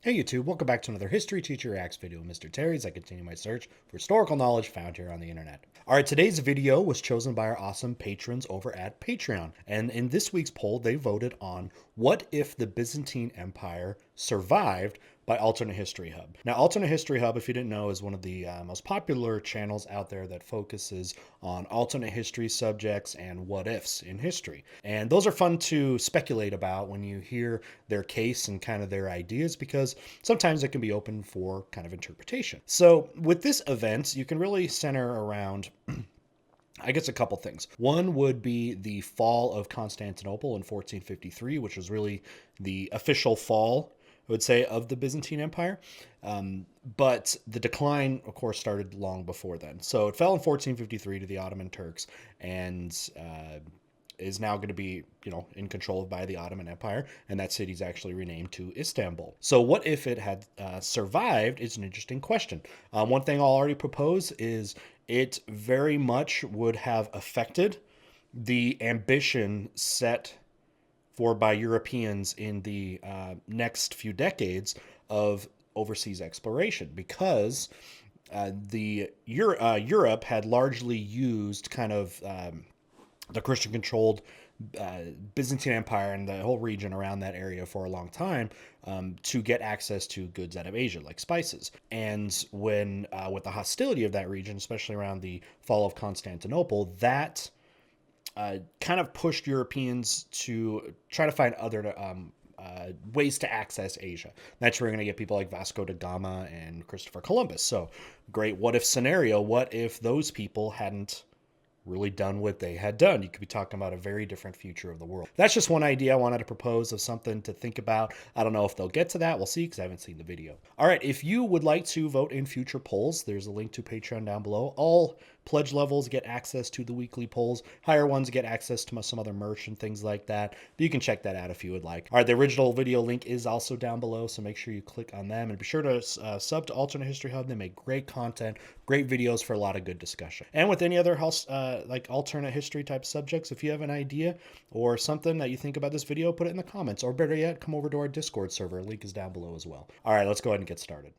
Hey YouTube, welcome back to another History Teacher Reacts video with Mr. Terry as I continue my search for historical knowledge found here on the internet. Alright, today's video was chosen by our awesome patrons over at Patreon. And in this week's poll, they voted on what if the Byzantine Empire survived by Alternate History Hub. Now, Alternate History Hub, if you didn't know, is one of the most popular channels out there that focuses on alternate history subjects and what ifs in history. And those are fun to speculate about when you hear their case and kind of their ideas, because sometimes it can be open for kind of interpretation. So with this event, you can really center around I guess a couple things. One would be the fall of Constantinople in 1453, which was really the official fall, I would say, of the Byzantine Empire. But the decline, of course, started long before then. So it fell in 1453 to the Ottoman Turks, and is now going to be, in control by the Ottoman Empire, and that city's actually renamed to Istanbul. So what if it had survived is an interesting question. One thing I'll already propose is it very much would have affected the ambition set for by Europeans in the next few decades of overseas exploration, because Europe had largely used kind of the Christian-controlled Byzantine Empire and the whole region around that area for a long time to get access to goods out of Asia, like spices. And when, with the hostility of that region, especially around the fall of Constantinople, that kind of pushed Europeans to try to find other ways to access Asia. That's where we're going to get people like Vasco da Gama and Christopher Columbus. So, great what if scenario. What if those people hadn't really done what they had done? You could be talking about a very different future of the world. That's just one idea I wanted to propose of something to think about. I don't know if they'll get to that. We'll see, because I haven't seen the video. All right, if you would like to vote in future polls, there's a link to Patreon down below. All pledge levels get access to the weekly polls. Higher ones get access to some other merch and things like that. But you can check that out if you would like. All right, the original video link is also down below, so make sure you click on them. And be sure to sub to Alternate History Hub. They make great content, great videos for a lot of good discussion. And with any other like alternate history type subjects, if you have an idea or something that you think about this video, put it in the comments. Or better yet, come over to our Discord server. Link is down below as well. All right, let's go ahead and get started.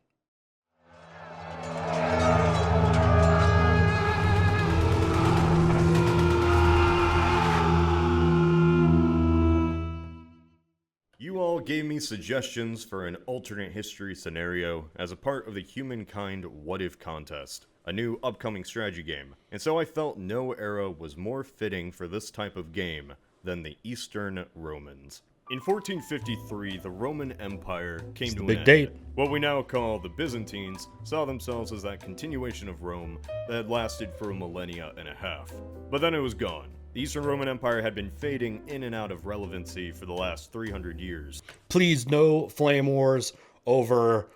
You all gave me suggestions for an alternate history scenario as a part of the Humankind What If contest, a new upcoming strategy game, and so I felt no era was more fitting for this type of game than the Eastern Romans. In 1453, the Roman Empire came to an end. Date. What we now call the Byzantines saw themselves as that continuation of Rome that had lasted for a millennia and a half. But then it was gone. The Eastern Roman Empire had been fading in and out of relevancy for the last 300 years. Please, no flame wars over...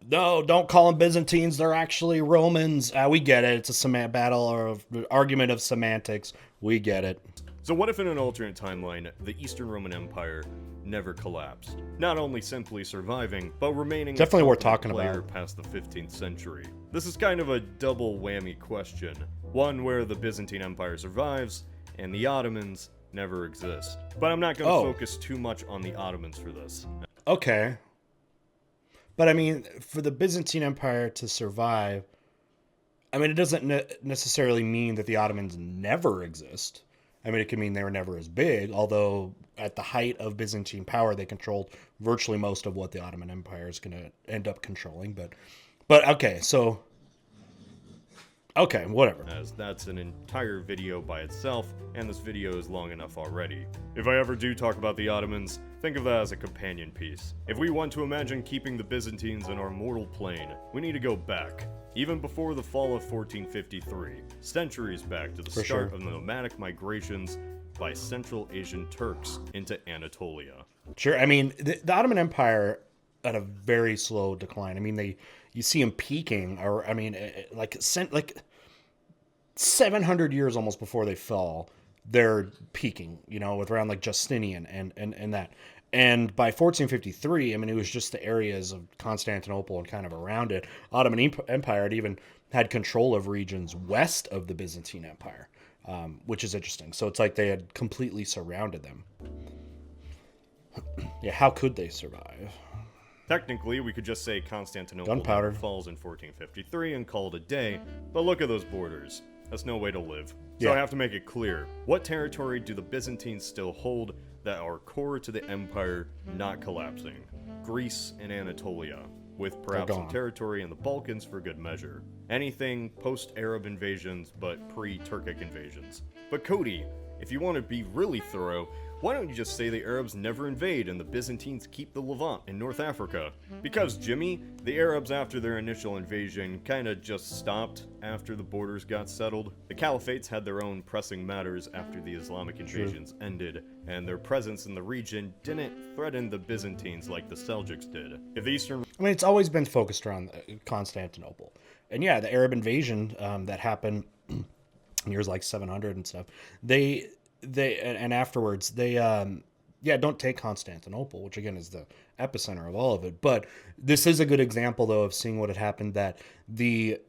No, don't call them Byzantines. They're actually Romans. We get it. It's a battle or argument of semantics. We get it. So what if in an alternate timeline, the Eastern Roman Empire never collapsed? Not only simply surviving, but remaining definitely a worth talking player about past the 15th century. This is kind of a double whammy question. One where the Byzantine Empire survives, and the Ottomans never exist. But I'm not going to focus too much on the Ottomans for this. Okay. But I mean, for the Byzantine Empire to survive, I mean, it doesn't necessarily mean that the Ottomans never exist. I mean, it can mean they were never as big, although at the height of Byzantine power, they controlled virtually most of what the Ottoman Empire is going to end up controlling. But okay, so... Okay, whatever. As that's an entire video by itself, and this video is long enough already. If I ever do talk about the Ottomans, think of that as a companion piece. If we want to imagine keeping the Byzantines in our mortal plane, we need to go back, even before the fall of 1453, centuries back to the start of the nomadic migrations by Central Asian Turks into Anatolia. Sure, I mean, the Ottoman Empire at a very slow decline. I mean, you see them peaking, or I mean, like 700 years almost before they fall, they're peaking. With around like Justinian and that. And by 1453, I mean, it was just the areas of Constantinople and kind of around it. Ottoman Empire had even had control of regions west of the Byzantine Empire, which is interesting. So it's like they had completely surrounded them. Yeah, how could they survive? Technically, we could just say Constantinople Gunpowder. falls in 1453 and call it a day, but look at those borders. That's no way to live. So Yeah. I have to make it clear. What territory do the Byzantines still hold that are core to the empire not collapsing? Greece and Anatolia, with perhaps some gone. territory in the Balkans for good measure. Anything post-Arab invasions, but pre-Turkic invasions. But Cody, if you want to be really thorough, why don't you just say the Arabs never invade and the Byzantines keep the Levant in North Africa? Because, Jimmy, the Arabs after their initial invasion kinda just stopped after the borders got settled. The caliphates had their own pressing matters after the Islamic invasions ended, and their presence in the region didn't threaten the Byzantines like the Seljuks did. If the Eastern I mean, it's always been focused around Constantinople. And yeah, the Arab invasion that happened in years like 700 and stuff, and afterwards they don't take Constantinople, which again is the epicenter of all of it. But this is a good example though of seeing what had happened, that the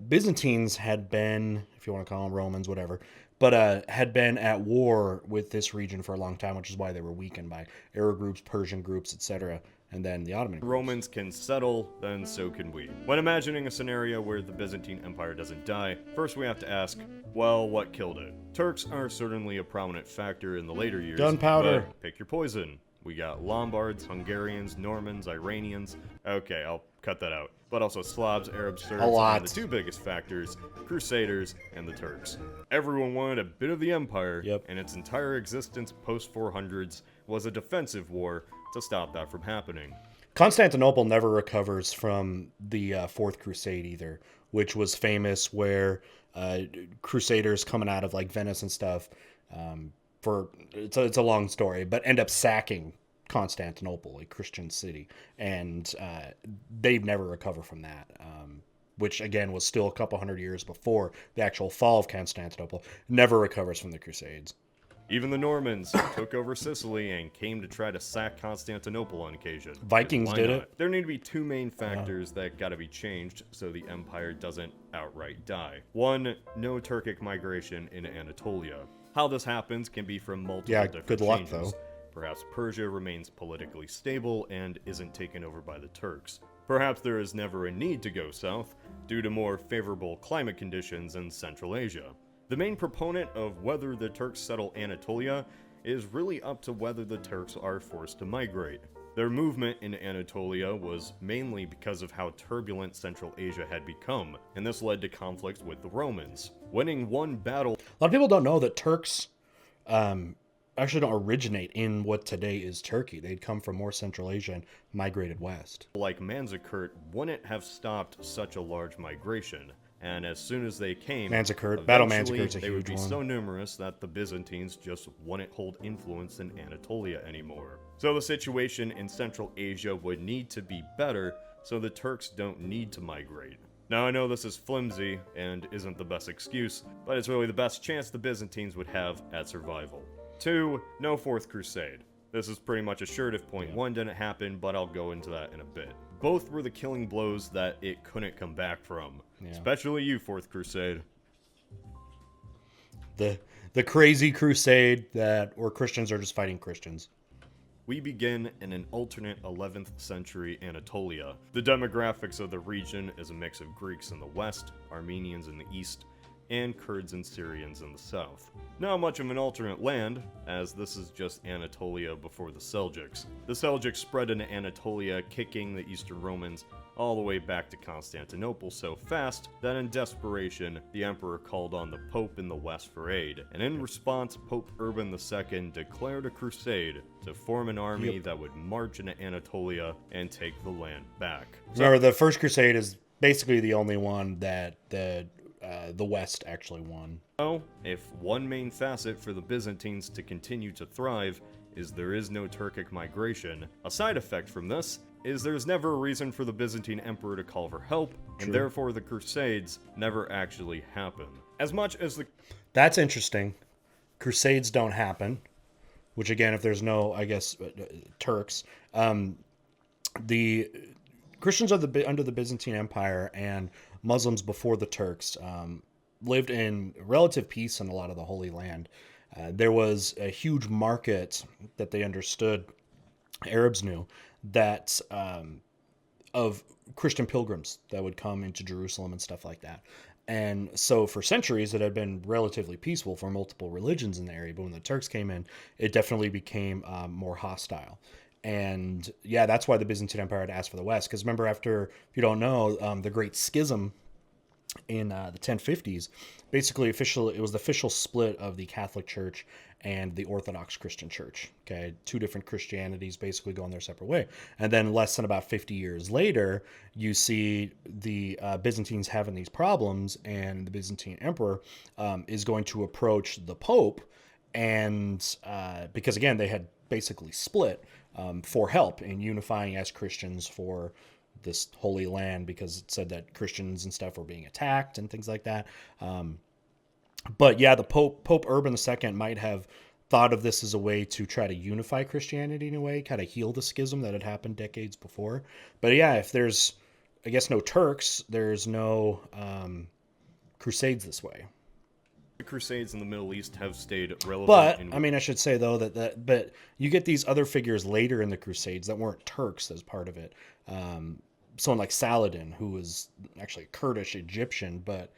Byzantines had been, if you want to call them Romans, whatever, but had been at war with this region for a long time, which is why they were weakened by Arab groups, Persian groups, etc. And then the Ottoman groups. Romans can settle, then so can we. When imagining a scenario where the Byzantine Empire doesn't die, first we have to ask, well, what killed it? Turks are certainly a prominent factor in the later years. Gunpowder. But pick your poison. We got Lombards, Hungarians, Normans, Iranians. Okay, I'll cut that out. But also Slavs, Arabs, Serbs, lot. and the two biggest factors, Crusaders and the Turks. Everyone wanted a bit of the empire, Yep. and its entire existence post-400s was a defensive war to stop that from happening. Constantinople never recovers from the Fourth Crusade either, which was famous, where Crusaders coming out of like Venice and stuff, it's a long story, but end up sacking Constantinople, a Christian city, and they never recover from that. Which again was still a couple hundred years before the actual fall of Constantinople. Never recovers from the Crusades. Even the Normans took over Sicily and came to try to sack Constantinople on occasion. Vikings Why did not? it. There need to be two main factors that gotta be changed so the empire doesn't outright die. One, no Turkic migration in Anatolia. How this happens can be from multiple different good luck, changes. though. Perhaps Persia remains politically stable and isn't taken over by the Turks. Perhaps there is never a need to go south due to more favorable climate conditions in Central Asia. The main proponent of whether the Turks settle Anatolia is really up to whether the Turks are forced to migrate. Their movement in Anatolia was mainly because of how turbulent Central Asia had become, and this led to conflicts with the Romans. Winning one battle A lot of people don't know that Turks actually don't originate in what today is Turkey. They'd come from more Central Asia and migrated west. like Manzikert wouldn't have stopped such a large migration. And as soon as they came, Manzikert, Battle eventually Manzikert's a they would be huge one. so numerous that the Byzantines just wouldn't hold influence in Anatolia anymore. So the situation in Central Asia would need to be better, so the Turks don't need to migrate. Now I know this is flimsy and isn't the best excuse, but it's really the best chance the Byzantines would have at survival. 2. No Fourth Crusade. This is pretty much assured if point 1 didn't happen, but I'll go into that in a bit. Both were the killing blows that it couldn't come back from. Yeah. Especially you, Fourth Crusade. The crazy crusade where Christians are just fighting Christians. We begin in an alternate 11th century Anatolia. The demographics of the region is a mix of Greeks in the west, Armenians in the east, and Kurds and Syrians in the south. Not much of an alternate land, as this is just Anatolia before the Seljuks. The Seljuks spread into Anatolia, kicking the Eastern Romans all the way back to Constantinople so fast that in desperation, the emperor called on the Pope in the west for aid, and in response, Pope Urban II declared a crusade to form an army that would march into Anatolia and take the land back. Remember, the First Crusade is basically the only one that the West actually won. So, if one main facet for the Byzantines to continue to thrive is there is no Turkic migration, a side effect from this is there's never a reason for the Byzantine emperor to call for help, and therefore the Crusades never actually happen. As much as the... That's interesting. Crusades don't happen, which again, if there's no, I guess, Turks, the Christians under the Byzantine Empire and Muslims before the Turks lived in relative peace in a lot of the Holy Land. There was a huge market that they understood, Arabs knew, that of Christian pilgrims that would come into Jerusalem and stuff like that. And so for centuries, it had been relatively peaceful for multiple religions in the area. But when the Turks came in, it definitely became more hostile. And yeah, that's why the Byzantine Empire had asked for the West. Because remember, after, if you don't know, the Great Schism in the 1050s, basically it was the official split of the Catholic Church and the Orthodox Christian Church. Okay, two different Christianities basically going their separate way. And then less than about 50 years later, you see the Byzantines having these problems, and the Byzantine Emperor is going to approach the Pope, and because again they had basically split, for help in unifying as Christians for this holy land, because it said that Christians and stuff were being attacked and things like that. But yeah, the Pope Urban II might have thought of this as a way to try to unify Christianity in a way, kind of heal the schism that had happened decades before. But yeah, if there's, I guess, no Turks, there's no Crusades this way. The Crusades in the Middle East have stayed relevant. But I mean, I should say though but you get these other figures later in the Crusades that weren't Turks as part of it. Someone like Saladin, who was actually Kurdish Egyptian, but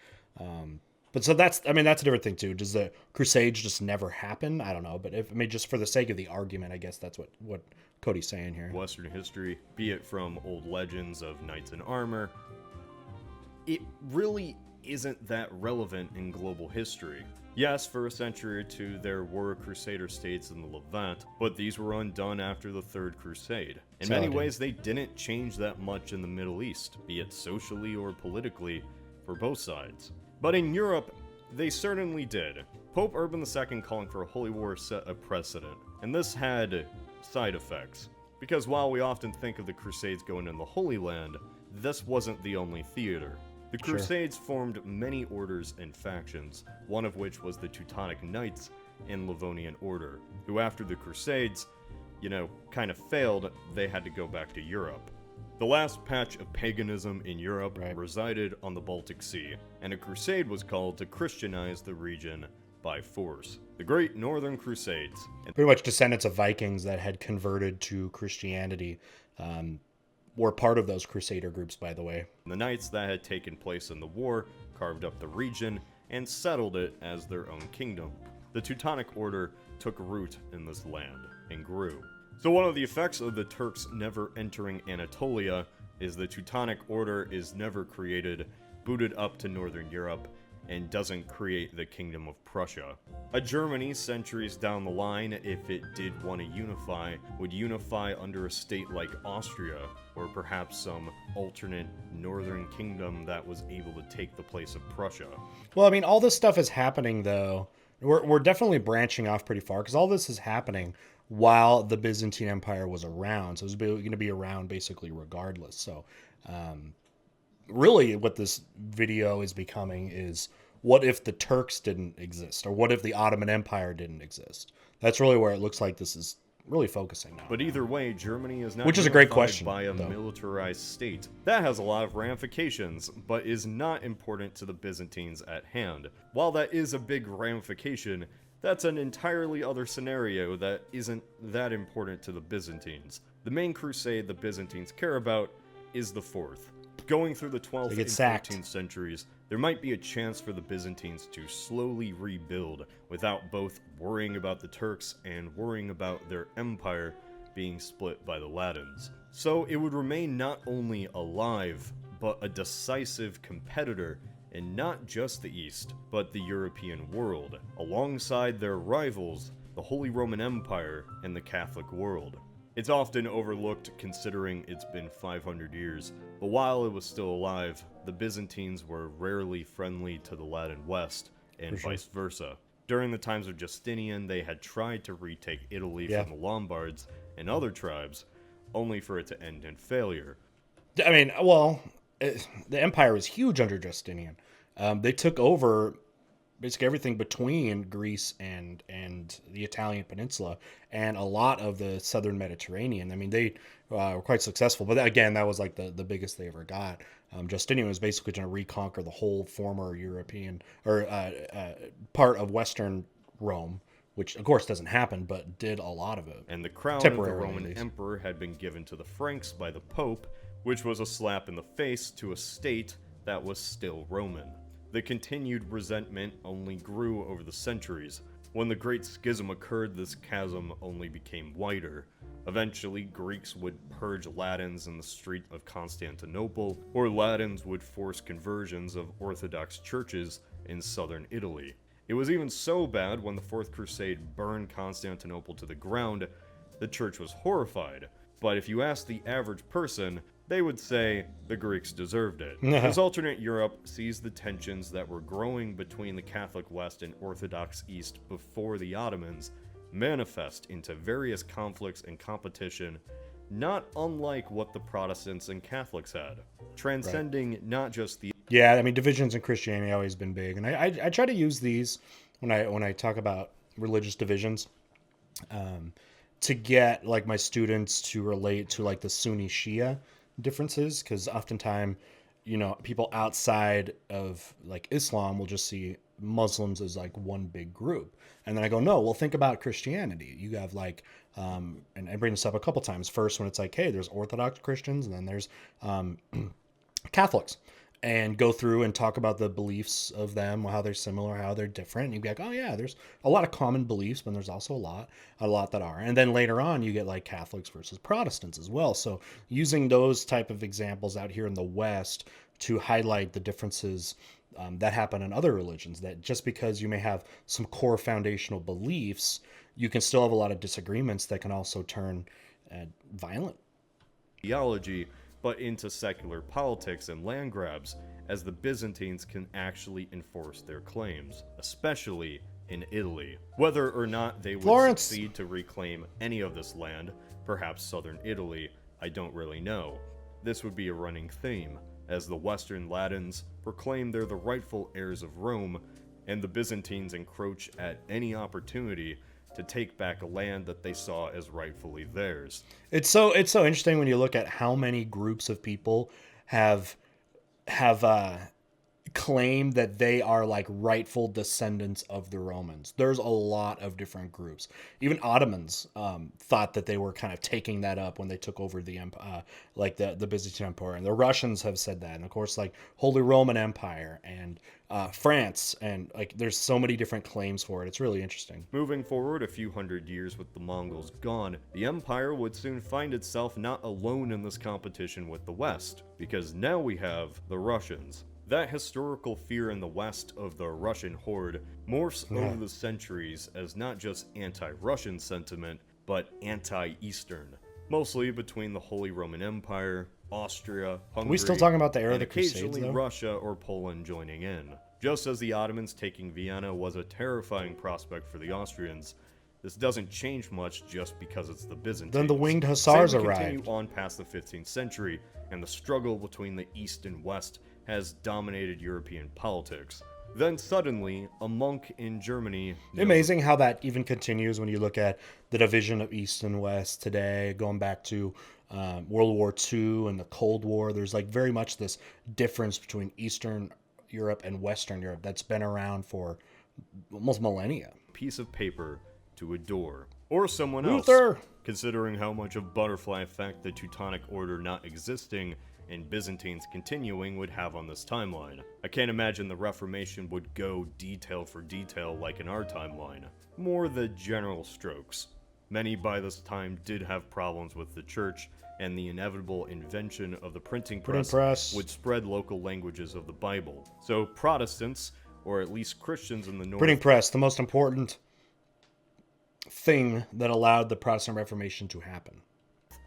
so that's, I mean, that's a different thing too. Does the Crusades just never happen? I don't know, but if, I mean, just for the sake of the argument, I guess that's what Cody's saying here. Western history, be it from old legends of knights in armor, it really isn't that relevant in global history. Yes, for a century or two there were Crusader states in the Levant, but these were undone after the Third Crusade. In many ways, they didn't change that much in the Middle East, be it socially or politically, for both sides. But in Europe, they certainly did. Pope Urban II calling for a holy war set a precedent, and this had side effects. Because while we often think of the Crusades going in the Holy Land, this wasn't the only theater. The Crusades formed many orders and factions, one of which was the Teutonic Knights and Livonian Order, who after the Crusades, kind of failed, they had to go back to Europe. The last patch of paganism in Europe resided on the Baltic Sea, and a crusade was called to Christianize the region by force. The Great Northern Crusades. Pretty much descendants of Vikings that had converted to Christianity were part of those Crusader groups, by the way. The knights that had taken place in the war carved up the region and settled it as their own kingdom. The Teutonic Order took root in this land and grew. So one of the effects of the Turks never entering Anatolia is the Teutonic Order is never created, booted up to Northern Europe, and doesn't create the Kingdom of Prussia. A Germany, centuries down the line, if it did want to unify, would unify under a state like Austria, or perhaps some alternate northern kingdom that was able to take the place of Prussia. Well, I mean, all this stuff is happening, though. We're definitely branching off pretty far, because all this is happening while the Byzantine Empire was around. So it was going to be around basically regardless. So really what this video is becoming is, what if the Turks didn't exist? Or what if the Ottoman Empire didn't exist? That's really where it looks like this is really focusing now. But either way, Germany is not which is a great question by a militarized state. That has a lot of ramifications, but is not important to the Byzantines at hand. While that is a big ramification, that's an entirely other scenario that isn't that important to the Byzantines. The main crusade the Byzantines care about is the Fourth. Going through the 12th and 13th centuries, there might be a chance for the Byzantines to slowly rebuild without both worrying about the Turks and worrying about their empire being split by the Latins. So it would remain not only alive, but a decisive competitor in not just the East, but the European world, alongside their rivals, the Holy Roman Empire and the Catholic world. It's often overlooked considering it's been 500 years, but while it was still alive, the Byzantines were rarely friendly to the Latin West, and vice versa. During the times of Justinian, they had tried to retake Italy from the Lombards and other tribes, only for it to end in failure. I mean, well, the empire was huge under Justinian. They took over basically everything between Greece and the Italian peninsula and a lot of the southern Mediterranean. I mean, they were quite successful, but again, that was like the biggest they ever got. Justinian was basically trying to reconquer the whole former European or part of Western Rome, which of course doesn't happen, but did a lot of it. And the crown of the Temporarily, at Roman least. emperor had been given to the Franks by the Pope, which was a slap in the face to a state that was still Roman. The continued resentment only grew over the centuries. When the Great Schism occurred, this chasm only became wider. Eventually, Greeks would purge Latins in the street of Constantinople, or Latins would force conversions of Orthodox churches in southern Italy. It was even so bad when the Fourth Crusade burned Constantinople to the ground, the church was horrified. But if you ask the average person, they would say the Greeks deserved it. This alternate Europe sees the tensions that were growing between the Catholic West and Orthodox East before the Ottomans manifest into various conflicts and competition, not unlike what the Protestants and Catholics had, transcending not just the Yeah, I mean, divisions in Christianity always been big, and I try to use these when I talk about religious divisions, to get like my students to relate to like the Sunni Shia differences, because oftentimes, people outside of like Islam will just see Muslims as like one big group, and then I go, no, well, think about Christianity. You have like, and I bring this up a couple times. First, when it's like, hey, there's Orthodox Christians, and then there's Catholics, and go through and talk about the beliefs of them, how they're similar, how they're different. And you'd be like, oh yeah, there's a lot of common beliefs, but there's also a lot that are. And then later on, you get like Catholics versus Protestants as well. So using those type of examples out here in the West to highlight the differences that happen in other religions, that just because you may have some core foundational beliefs, you can still have a lot of disagreements that can also turn violent. theology, but into secular politics and land grabs, as the Byzantines can actually enforce their claims, especially in Italy. Whether or not they would Florence. succeed to reclaim any of this land, perhaps southern Italy, I don't really know. This would be a running theme, as the Western Latins proclaim they're the rightful heirs of Rome, and the Byzantines encroach at any opportunity to take back a land that they saw as rightfully theirs. It's so interesting when you look at how many groups of people have claim that they are like rightful descendants of the Romans. There's a lot of different groups. Even Ottomans thought that they were kind of taking that up when they took over the like the Byzantine Empire, and the Russians have said that, and of course like Holy Roman Empire and France, and like there's so many different claims for it. It's really interesting. Moving forward a few hundred years with the Mongols gone, the empire would soon find itself not alone in this competition with the West, because now we have the Russians. That historical fear in the West of the Russian horde morphs over the centuries as not just anti-Russian sentiment, but anti-Eastern, mostly between the Holy Roman Empire, Austria, Hungary, Are we still talking about the era of and the Crusades, occasionally though? Russia or Poland joining in. Just as the Ottomans taking Vienna was a terrifying prospect for the Austrians, this doesn't change much just because it's the Byzantines. Then the winged hussars Say we arrived. continue on past the 15th century, and the struggle between the East and West has dominated European politics. Then suddenly, a monk in Germany... Amazing how that even continues when you look at the division of East and West today, going back to World War II and the Cold War. There's like very much this difference between Eastern Europe and Western Europe that's been around for almost millennia. piece of paper to adore. Or someone Luther! else, considering how much of butterfly effect the Teutonic Order not existing and Byzantines continuing would have on this timeline. I can't imagine the Reformation would go detail for detail like in our timeline. More the general strokes. Many by this time did have problems with the church, and the inevitable invention of the printing press would spread local languages of the Bible. So Protestants, or at least Christians in the North... Printing press, the most important thing that allowed the Protestant Reformation to happen.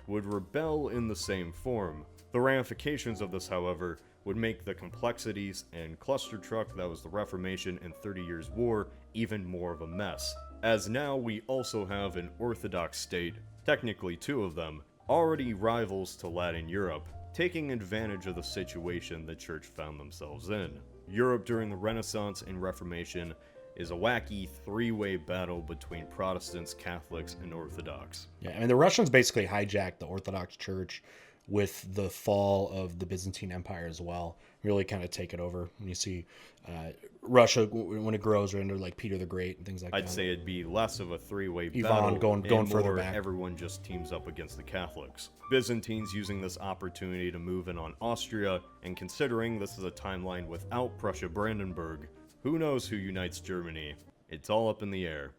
...would rebel in the same form. The ramifications of this, however, would make the complexities and cluster truck that was the Reformation and 30 Years' War even more of a mess. As now we also have an Orthodox state, technically two of them, already rivals to Latin Europe, taking advantage of the situation the church found themselves in. Europe during the Renaissance and Reformation is a wacky three-way battle between Protestants, Catholics, and Orthodox. Yeah, I mean, the Russians basically hijacked the Orthodox Church with the fall of the Byzantine Empire as well. Really kind of take it over when you see Russia when it grows, or into like Peter the Great and things like I'd that. say it'd be less of a three-way Ivan battle going and further more back. everyone just teams up against the Catholics. Byzantines using this opportunity to move in on Austria, and considering this is a timeline without Prussia-Brandenburg, who knows who unites Germany? It's all up in the air.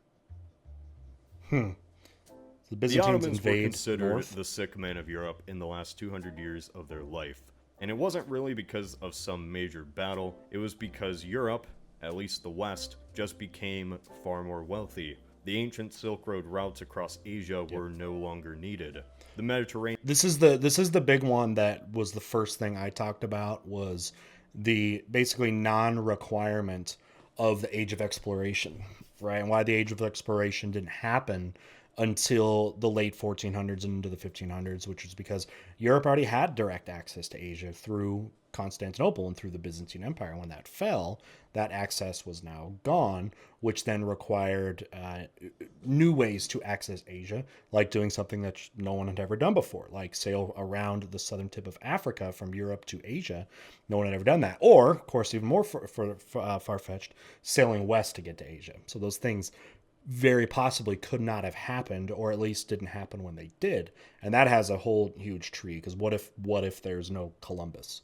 The The Byzantines Ottomans were invade considered north. the sick man of Europe in the last 200 years of their life. And it wasn't really because of some major battle, it was because Europe, at least the West, just became far more wealthy. The ancient Silk Road routes across Asia were no longer needed. The Mediterranean This is the big one that was the first thing I talked about, was the basically non-requirement of the Age of Exploration, right? And why the Age of Exploration didn't happen until the late 1400s and into the 1500s, which is because Europe already had direct access to Asia through Constantinople and through the Byzantine Empire. When that fell, that access was now gone, which then required new ways to access Asia, like doing something that no one had ever done before, like sail around the southern tip of Africa from Europe to Asia. No one had ever done that. Or, of course, even more far-fetched, sailing west to get to Asia. So those things very possibly could not have happened, or at least didn't happen when they did. And that has a whole huge tree, because what if there's no Columbus?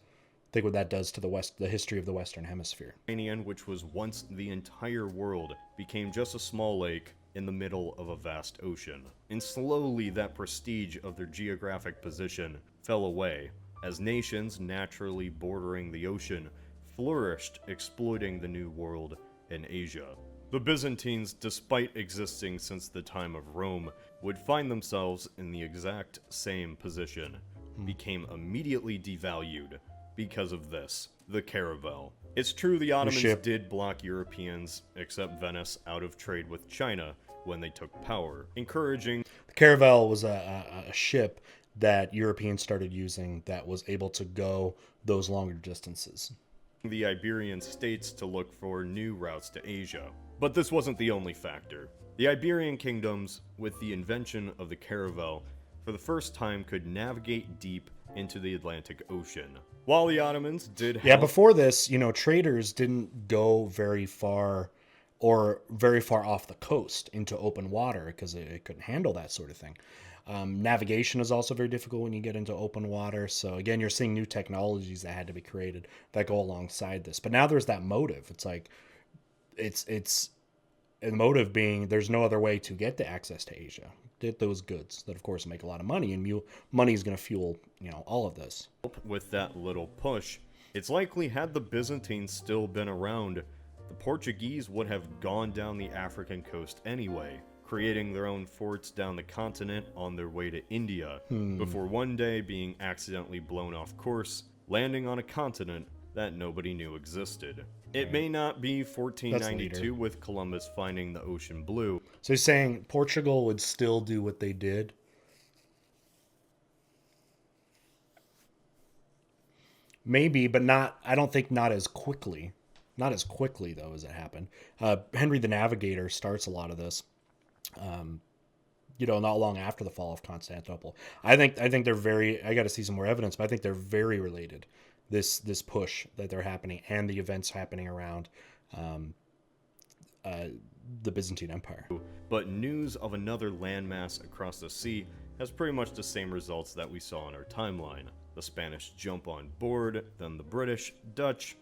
Think what that does to the history of the Western Hemisphere. which was once the entire world, became just a small lake in the middle of a vast ocean. And slowly that prestige of their geographic position fell away, as nations naturally bordering the ocean flourished, exploiting the new world in Asia. The Byzantines, despite existing since the time of Rome, would find themselves in the exact same position, became immediately devalued because of this, the Caravel. It's true the Ottomans ship. did block Europeans, except Venice, out of trade with China when they took power, encouraging The Caravel was a ship that Europeans started using that was able to go those longer distances. the Iberian states to look for new routes to Asia. But this wasn't the only factor. The Iberian kingdoms, with the invention of the Caravel, for the first time could navigate deep into the Atlantic Ocean. While the Ottomans did Yeah, help, before this, traders didn't go very far or very far off the coast into open water because it couldn't handle that sort of thing. Navigation is also very difficult when you get into open water. So again, you're seeing new technologies that had to be created that go alongside this. But now there's that motive. It's like it's the motive being there's no other way to get the access to Asia, get those goods that of course make a lot of money, and money is going to fuel all of this. with that little push, it's likely had the Byzantines still been around, the Portuguese would have gone down the African coast anyway, creating their own forts down the continent on their way to India, before one day being accidentally blown off course, landing on a continent that nobody knew existed. It may not be 1492 with Columbus finding the ocean blue. So he's saying Portugal would still do what they did. Maybe, but not. I don't think not as quickly. Not as quickly though as it happened. Henry the Navigator starts a lot of this. Not long after the fall of Constantinople. I think they're very. I got to see some more evidence, but I think they're very related. This push that they're happening and the events happening around the Byzantine Empire. But news of another landmass across the sea has pretty much the same results that we saw in our timeline. The Spanish jump on board, then the British, Dutch,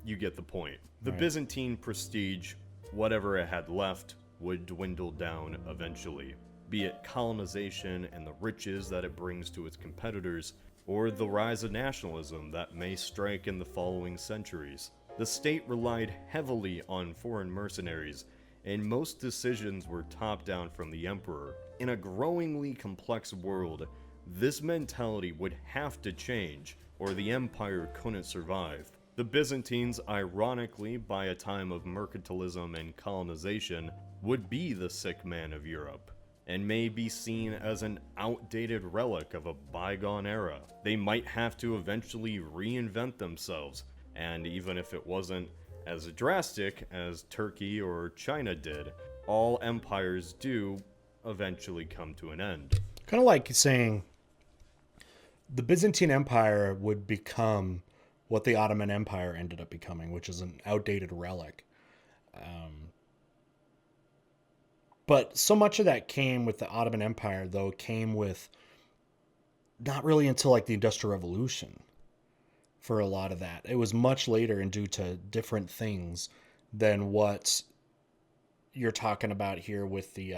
you get the point. The Byzantine prestige, whatever it had left, would dwindle down eventually, be it colonization and the riches that it brings to its competitors, or the rise of nationalism that may strike in the following centuries. The state relied heavily on foreign mercenaries, and most decisions were top-down from the emperor. In a growingly complex world, this mentality would have to change, or the empire couldn't survive. The Byzantines, ironically, by a time of mercantilism and colonization, would be the sick man of Europe, and may be seen as an outdated relic of a bygone era. They might have to eventually reinvent themselves, and even if it wasn't as drastic as Turkey or China did, all empires do eventually come to an end. Kind of like saying the Byzantine Empire would become what the Ottoman Empire ended up becoming, which is an outdated relic. Um, but so much of that came with the Ottoman Empire, though, came with not really until like the Industrial Revolution for a lot of that. It was much later and due to different things than what you're talking about here with the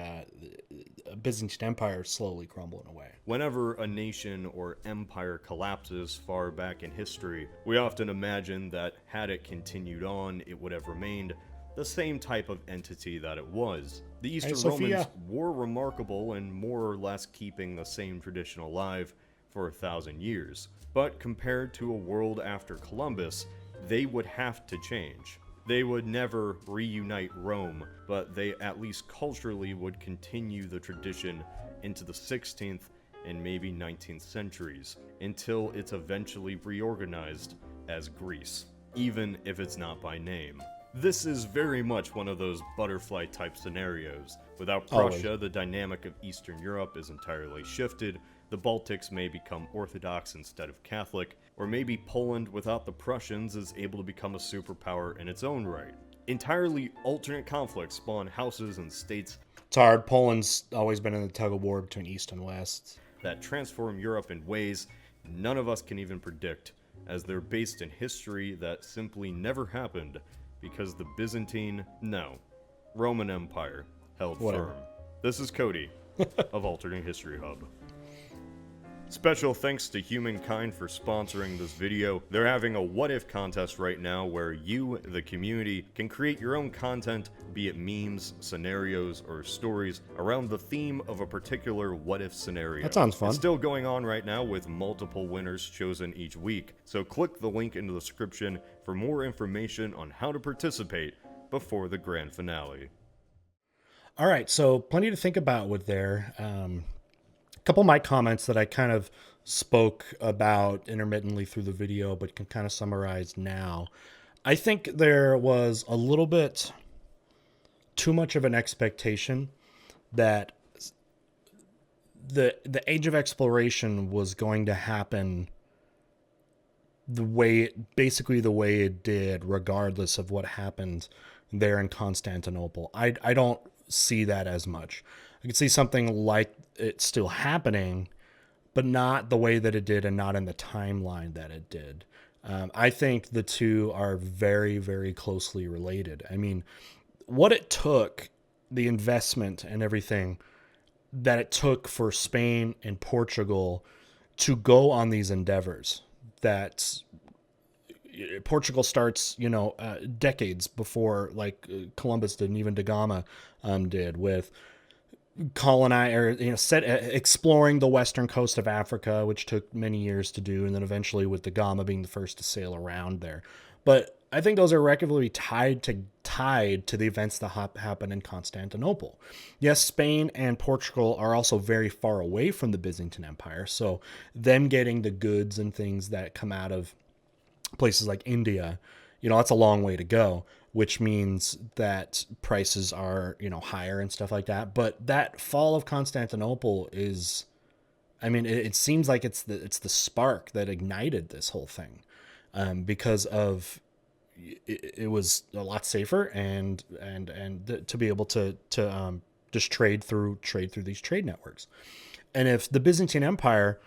Byzantine Empire slowly crumbling away. Whenever a nation or empire collapses far back in history, we often imagine that had it continued on, it would have remained the same type of entity that it was. The Eastern Romans were remarkable in more or less keeping the same tradition alive for 1,000 years. But compared to a world after Columbus, they would have to change. They would never reunite Rome, but they at least culturally would continue the tradition into the 16th and maybe 19th centuries, until it's eventually reorganized as Greece, even if it's not by name. This is very much one of those butterfly type scenarios. Without Prussia, the dynamic of Eastern Europe is entirely shifted. The Baltics may become Orthodox instead of Catholic, or maybe Poland without the Prussians is able to become a superpower in its own right. Entirely alternate conflicts spawn houses and states. It's hard. Poland's always been in the tug of war between East and West. That transform Europe in ways none of us can even predict, as they're based in history that simply never happened because the Byzantine, no, Roman Empire held firm. This is Cody of Alternate History Hub. Special thanks to Humankind for sponsoring this video. They're having a what if contest right now where you, the community, can create your own content, be it memes, scenarios, or stories around the theme of a particular what if scenario. That sounds fun. It's still going on right now with multiple winners chosen each week. So click the link in the description for more information on how to participate before the grand finale. All right, so plenty to think about with there. A couple of my comments that I kind of spoke about intermittently through the video, but can kind of summarize now. I think there was a little bit too much of an expectation that the age of exploration was going to happen basically the way it did, regardless of what happened there in Constantinople. I don't see that as much. I could see something like it still happening, but not the way that it did and not in the timeline that it did. I think the two are very, very closely related. I mean, what it took, the investment and everything that it took for Spain and Portugal to go on these endeavors, that Portugal starts, decades before like Columbus did and even Da Gama did, with exploring the western coast of Africa, which took many years to do, and then eventually with Da Gama being the first to sail around there. But I think those are irrevocably tied to the events that happened in Constantinople. Yes, Spain and Portugal are also very far away from the Byzantine Empire, so them getting the goods and things that come out of places like India, that's a long way to go, which means that prices are, higher and stuff like that. But that fall of Constantinople is, it seems like it's the spark that ignited this whole thing, because of it was a lot safer and to be able to just trade through these trade networks. And if the Byzantine Empire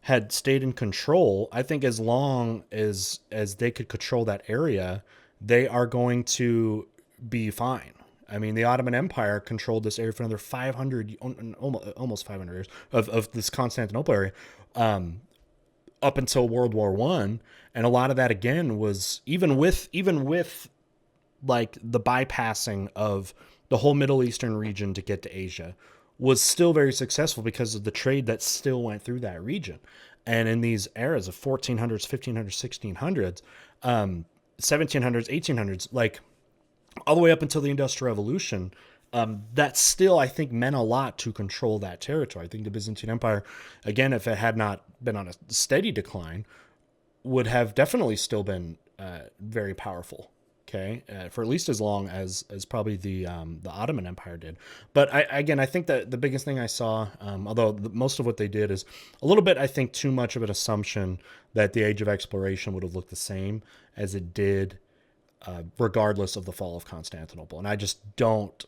had stayed in control, I think as long as they could control that area, they are going to be fine. I mean, the Ottoman Empire controlled this area for another 500, almost 500 years of this Constantinople area, up until World War I. And a lot of that, again, was even with like the bypassing of the whole Middle Eastern region to get to Asia, was still very successful because of the trade that still went through that region. And in these eras of 1400s, 1500s, 1600s, 1700s, 1800s, like all the way up until the Industrial Revolution, that still, I think, meant a lot to control that territory. I think the Byzantine Empire, again, if it had not been on a steady decline, would have definitely still been very powerful okay, for at least as long as probably the Ottoman Empire did. But I think that the biggest thing I saw, although most of what they did is a little bit, I think, too much of an assumption that the Age of Exploration would have looked the same as it did, regardless of the fall of Constantinople. And I just don't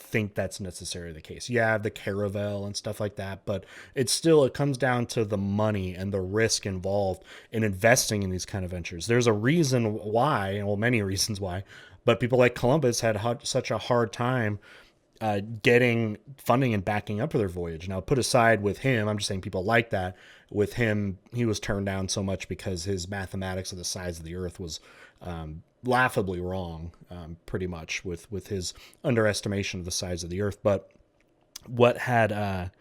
think that's necessarily the case. Yeah, the Caravel and stuff like that, but it comes down to the money and the risk involved in investing in these kind of ventures. There's a reason why, well, many reasons why, but people like Columbus had such a hard time getting funding and backing up for their voyage. Now, put aside with him, I'm just saying people like that. With him, he was turned down so much because his mathematics of the size of the Earth was laughably wrong, pretty much with his underestimation of the size of the Earth. But what had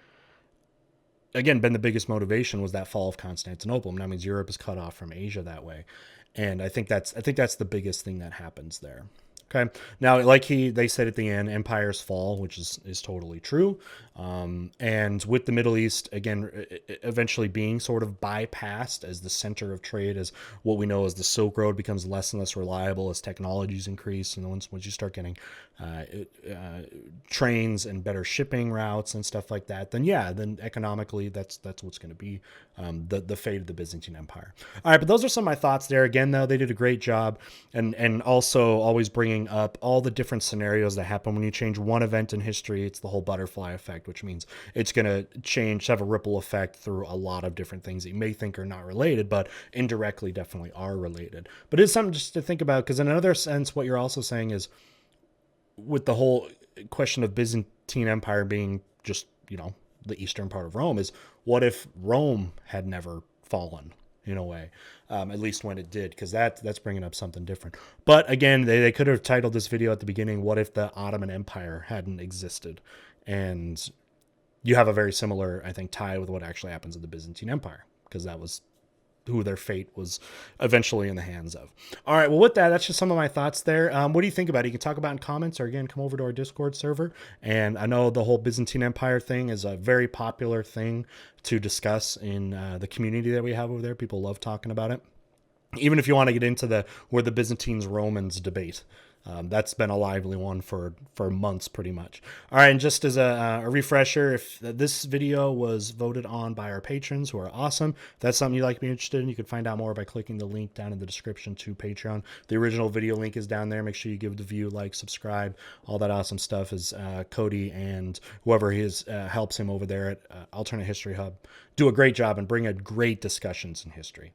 again been the biggest motivation was that fall of Constantinople. And that means Europe is cut off from Asia that way, and I think that's the biggest thing that happens there. Okay. Now, like they said at the end, empires fall, which is totally true. And with the Middle East, again, eventually being sort of bypassed as the center of trade, as what we know as the Silk Road becomes less and less reliable as technologies increase. And once you start getting trains and better shipping routes and stuff like that, then economically, that's what's going to be the fate of the Byzantine Empire. All right, but those are some of my thoughts there. Again, though, they did a great job, and also always bringing up all the different scenarios that happen when you change one event in history. It's the whole butterfly effect, which means it's going to have a ripple effect through a lot of different things that you may think are not related, but indirectly definitely are related. But it's something just to think about, because in another sense, what you're also saying is, with the whole question of Byzantine Empire being just, the eastern part of Rome, is what if Rome had never fallen, in a way, at least when it did, because that's bringing up something different. But again, they could have titled this video at the beginning, what if the Ottoman Empire hadn't existed? And you have a very similar, I think, tie with what actually happens in the Byzantine Empire, because that was who their fate was eventually in the hands of. All right, well, with that, that's just some of my thoughts there. What do you think about it? You can talk about it in comments, or again, come over to our Discord server. And I know the whole Byzantine Empire thing is a very popular thing to discuss in the community that we have over there. People love talking about it. Even if you want to get into where the Byzantines Romans debate. That's been a lively one for months, pretty much. All right, and just as a refresher, if this video was voted on by our patrons, who are awesome, if that's something you'd like to be interested in, you can find out more by clicking the link down in the description to Patreon. The original video link is down there. Make sure you give the view, like, subscribe, all that awesome stuff, as Cody and whoever helps him over there at Alternate History Hub do a great job and bring great discussions in history.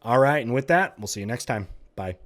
All right, and with that, we'll see you next time. Bye.